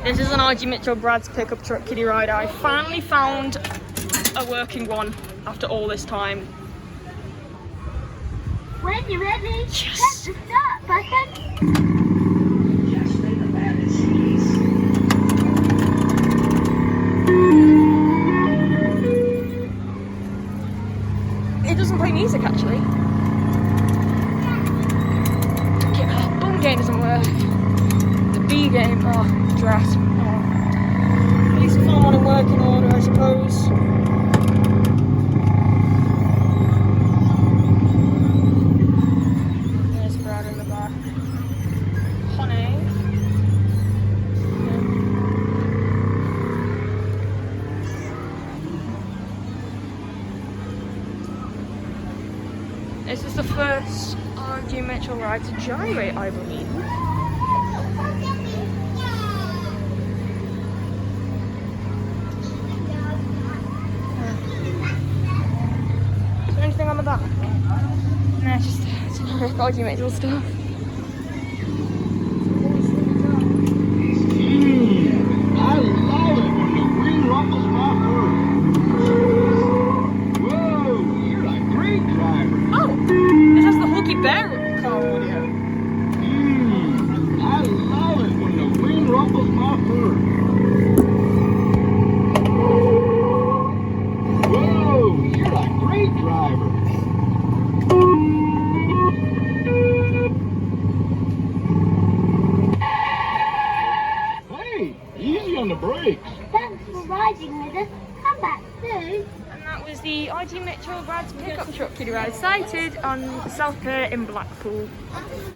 This is an RG Mitchell Brad's pickup truck kiddie ride. I finally found a working one after all this time. When you're ready, Yes. press the start button. It doesn't play music actually. Bum game doesn't work. The B game, oh, drat. Oh. At least I'm on a working order, I suppose. There's Brad in the back. Honey. This is the first RG Mitchell ride to gyrate, I believe. Is there anything on the back? No, it's just generic RG Mitchell stuff. I love it when the wind ruffles my fur. Whoa, you're a great driver. Oh, this has the Huggy Bear car audio. I love it when the wind ruffles my fur. Whoa, you're a great driver. Hey, easy on the brakes. Thanks for riding with us. Come back soon. And that was the RG Mitchell Brad's pickup truck kiddie ride sighted on South Pier in Blackpool.